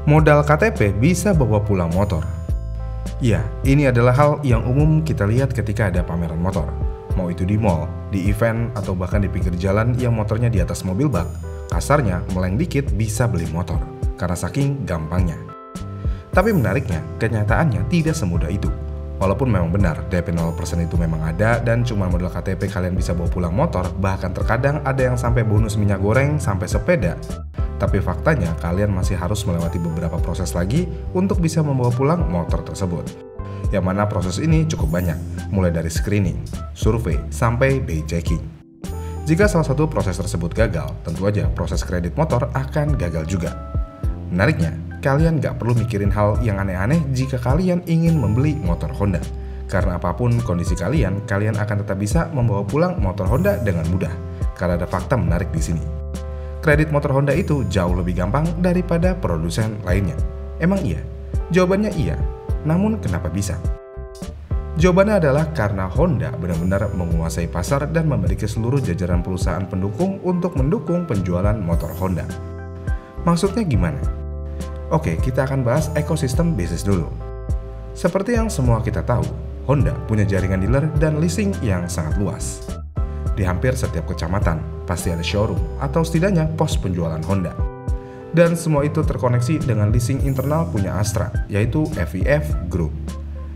Modal KTP bisa bawa pulang motor. Ya, ini adalah hal yang umum kita lihat ketika ada pameran motor. Mau itu di mall, di event, atau bahkan di pinggir jalan yang motornya di atas mobil bak. Kasarnya, meleng dikit bisa beli motor, karena saking gampangnya. Tapi menariknya, kenyataannya tidak semudah itu. Walaupun memang benar, DP 0% itu memang ada dan cuma modal KTP kalian bisa bawa pulang motor, bahkan terkadang ada yang sampai bonus minyak goreng sampai sepeda. Tapi faktanya kalian masih harus melewati beberapa proses lagi untuk bisa membawa pulang motor tersebut. Yang mana proses ini cukup banyak, mulai dari screening, survei, sampai BI checking. Jika salah satu proses tersebut gagal, tentu aja proses kredit motor akan gagal juga. Menariknya, kalian gak perlu mikirin hal yang aneh-aneh jika kalian ingin membeli motor Honda. Karena apapun kondisi kalian akan tetap bisa membawa pulang motor Honda dengan mudah. Karena ada fakta menarik di sini. Kredit motor Honda itu jauh lebih gampang daripada produsen lainnya. Emang iya? Jawabannya iya. Namun kenapa bisa? Jawabannya adalah karena Honda benar-benar menguasai pasar dan memiliki seluruh jajaran perusahaan pendukung untuk mendukung penjualan motor Honda. Maksudnya gimana? Oke, kita akan bahas ekosistem bisnis dulu. Seperti yang semua kita tahu, Honda punya jaringan dealer dan leasing yang sangat luas. Di hampir setiap kecamatan, pasti ada showroom atau setidaknya pos penjualan Honda. Dan semua itu terkoneksi dengan leasing internal punya Astra, yaitu FIF Group.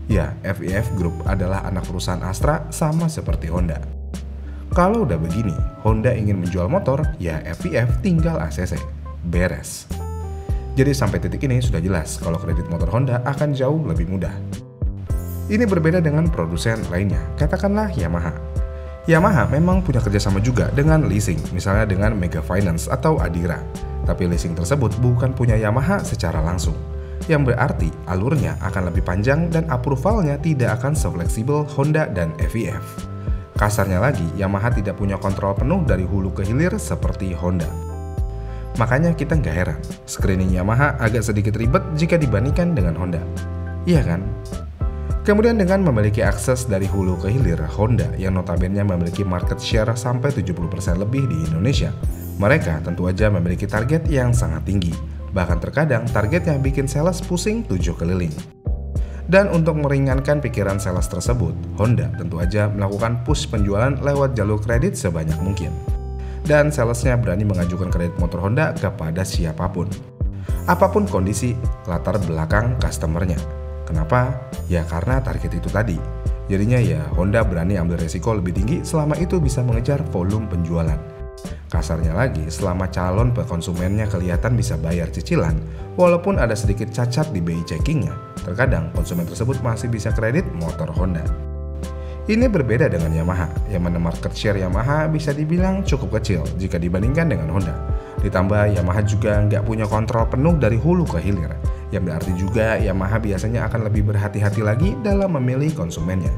Ya, FIF Group adalah anak perusahaan Astra sama seperti Honda. Kalau udah begini, Honda ingin menjual motor, ya FIF tinggal ACC. Beres. Jadi sampai titik ini sudah jelas kalau kredit motor Honda akan jauh lebih mudah. Ini berbeda dengan produsen lainnya, katakanlah Yamaha. Yamaha memang punya kerjasama juga dengan leasing, misalnya dengan Mega Finance atau Adira. Tapi leasing tersebut bukan punya Yamaha secara langsung, yang berarti alurnya akan lebih panjang dan approvalnya tidak akan sefleksibel Honda dan FIF. Kasarnya lagi, Yamaha tidak punya kontrol penuh dari hulu ke hilir seperti Honda. Makanya kita nggak heran, screening Yamaha agak sedikit ribet jika dibandingkan dengan Honda. Iya kan? Kemudian dengan memiliki akses dari hulu ke hilir, Honda yang notabene memiliki market share sampai 70% lebih di Indonesia, mereka tentu aja memiliki target yang sangat tinggi. Bahkan terkadang target yang bikin sales pusing 7 keliling. Dan untuk meringankan pikiran sales tersebut, Honda tentu aja melakukan push penjualan lewat jalur kredit sebanyak mungkin. Dan salesnya berani mengajukan kredit motor Honda kepada siapapun. Apapun kondisi latar belakang customernya. Kenapa? Ya karena target itu tadi. Jadinya ya Honda berani ambil resiko lebih tinggi selama itu bisa mengejar volume penjualan. Kasarnya lagi, selama calon konsumennya kelihatan bisa bayar cicilan, walaupun ada sedikit cacat di BI checkingnya, terkadang konsumen tersebut masih bisa kredit motor Honda. Ini berbeda dengan Yamaha, yang mana market share Yamaha bisa dibilang cukup kecil jika dibandingkan dengan Honda. Ditambah Yamaha juga nggak punya kontrol penuh dari hulu ke hilir, yang berarti juga Yamaha biasanya akan lebih berhati-hati lagi dalam memilih konsumennya.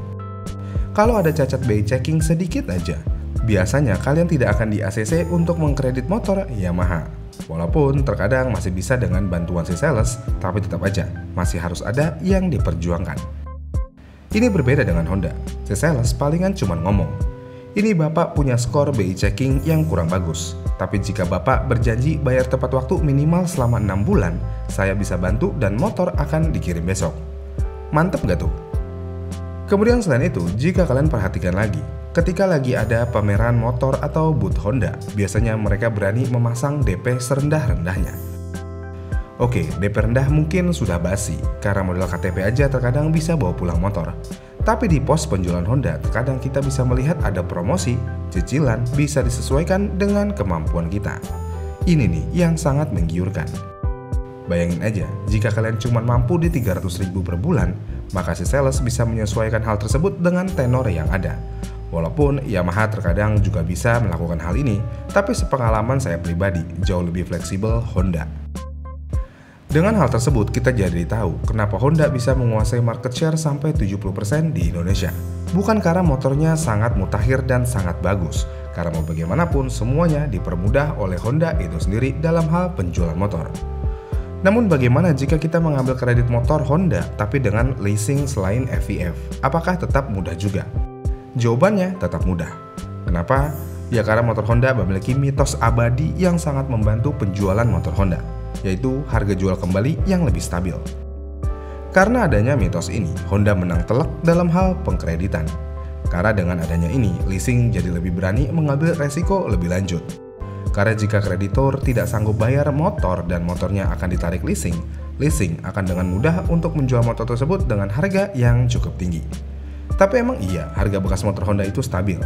Kalau ada cacat BI checking sedikit aja, biasanya kalian tidak akan di ACC untuk mengkredit motor Yamaha. Walaupun terkadang masih bisa dengan bantuan si sales, tapi tetap aja masih harus ada yang diperjuangkan. Ini berbeda dengan Honda, si sales palingan cuma ngomong, ini bapak punya skor BI checking yang kurang bagus, tapi jika bapak berjanji bayar tepat waktu minimal selama 6 bulan, saya bisa bantu dan motor akan dikirim besok. Mantep gak tuh? Kemudian selain itu, jika kalian perhatikan lagi, ketika lagi ada pameran motor atau booth Honda, biasanya mereka berani memasang DP serendah-rendahnya. Oke, DP rendah mungkin sudah basi, karena modal KTP aja terkadang bisa bawa pulang motor. Tapi di pos penjualan Honda, terkadang kita bisa melihat ada promosi, cicilan bisa disesuaikan dengan kemampuan kita. Ini nih yang sangat menggiurkan. Bayangin aja, jika kalian cuma mampu di 300.000 per bulan, maka si sales bisa menyesuaikan hal tersebut dengan tenor yang ada. Walaupun Yamaha terkadang juga bisa melakukan hal ini, tapi sepengalaman saya pribadi jauh lebih fleksibel Honda. Dengan hal tersebut, kita jadi tahu kenapa Honda bisa menguasai market share sampai 70% di Indonesia. Bukan karena motornya sangat mutakhir dan sangat bagus, karena mau bagaimanapun semuanya dipermudah oleh Honda itu sendiri dalam hal penjualan motor. Namun bagaimana jika kita mengambil kredit motor Honda tapi dengan leasing selain FIF? Apakah tetap mudah juga? Jawabannya tetap mudah. Kenapa? Ya karena motor Honda memiliki mitos abadi yang sangat membantu penjualan motor Honda. yaitu harga jual kembali yang lebih stabil. Karena adanya mitos ini, Honda menang telak dalam hal pengkreditan. Karena dengan adanya ini, leasing jadi lebih berani mengambil resiko lebih lanjut. Karena jika kreditor tidak sanggup bayar motor dan motornya akan ditarik leasing akan dengan mudah untuk menjual motor tersebut dengan harga yang cukup tinggi. Tapi emang iya, harga bekas motor Honda itu stabil?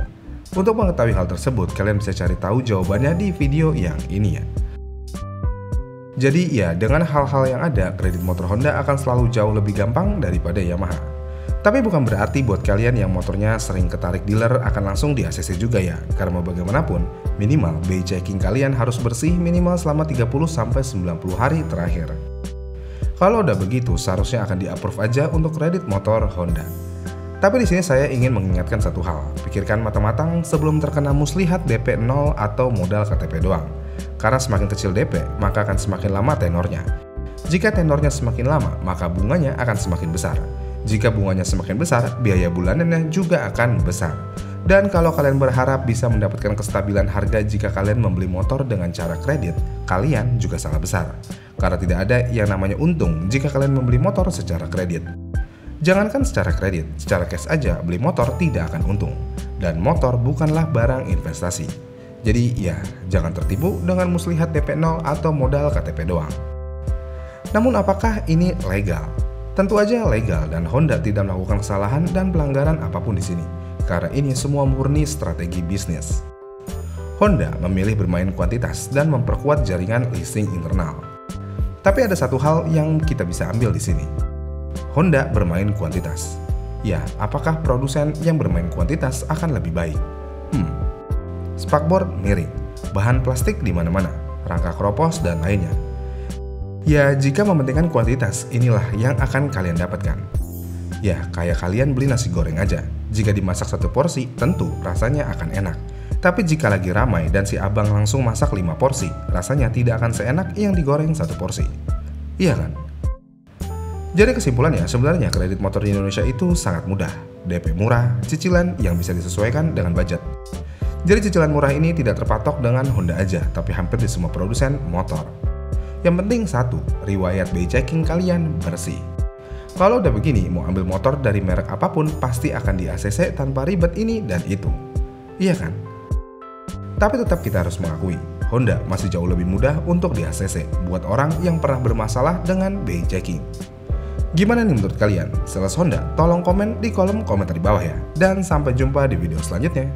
Untuk mengetahui hal tersebut, kalian bisa cari tahu jawabannya di video yang ini ya. Jadi ya, dengan hal-hal yang ada, kredit motor Honda akan selalu jauh lebih gampang daripada Yamaha. Tapi bukan berarti buat kalian yang motornya sering ketarik dealer akan langsung di ACC juga ya. Karena bagaimanapun, minimal BI checking kalian harus bersih minimal selama 30-90 hari terakhir. Kalau udah begitu, seharusnya akan di-approve aja untuk kredit motor Honda. Tapi di sini saya ingin mengingatkan satu hal, pikirkan matang-matang sebelum terkena muslihat DP 0 atau modal KTP doang. Karena semakin kecil DP, maka akan semakin lama tenornya. Jika tenornya semakin lama, maka bunganya akan semakin besar. Jika bunganya semakin besar, biaya bulanannya juga akan besar. Dan kalau kalian berharap bisa mendapatkan kestabilan harga jika kalian membeli motor dengan cara kredit, kalian juga salah besar. Karena tidak ada yang namanya untung jika kalian membeli motor secara kredit. Jangankan secara kredit, secara cash aja beli motor tidak akan untung. Dan motor bukanlah barang investasi. Jadi ya, jangan tertipu dengan muslihat DP 0 atau modal KTP doang. Namun apakah ini legal? Tentu aja legal dan Honda tidak melakukan kesalahan dan pelanggaran apapun di sini. Karena ini semua murni strategi bisnis. Honda memilih bermain kuantitas dan memperkuat jaringan leasing internal. Tapi ada satu hal yang kita bisa ambil di sini. Honda bermain kuantitas. Ya, apakah produsen yang bermain kuantitas akan lebih baik? Spakbor miring, bahan plastik di mana-mana, rangka keropos dan lainnya. Ya, jika mementingkan kuantitas, inilah yang akan kalian dapatkan. Ya, kayak kalian beli nasi goreng aja. Jika dimasak satu porsi, tentu rasanya akan enak. Tapi jika lagi ramai dan si abang langsung masak 5 porsi, rasanya tidak akan seenak yang digoreng satu porsi. Iya kan? Jadi kesimpulannya, sebenarnya kredit motor di Indonesia itu sangat mudah. DP murah, cicilan yang bisa disesuaikan dengan budget. Jadi cicilan murah ini tidak terpatok dengan Honda aja, tapi hampir di semua produsen motor. Yang penting satu, riwayat BI checking kalian bersih. Kalau udah begini, mau ambil motor dari merek apapun pasti akan di ACC tanpa ribet ini dan itu. Iya kan? Tapi tetap kita harus mengakui, Honda masih jauh lebih mudah untuk di ACC buat orang yang pernah bermasalah dengan BI checking. Gimana nih menurut kalian? Sales Honda? Tolong komen di kolom komentar di bawah ya. Dan sampai jumpa di video selanjutnya.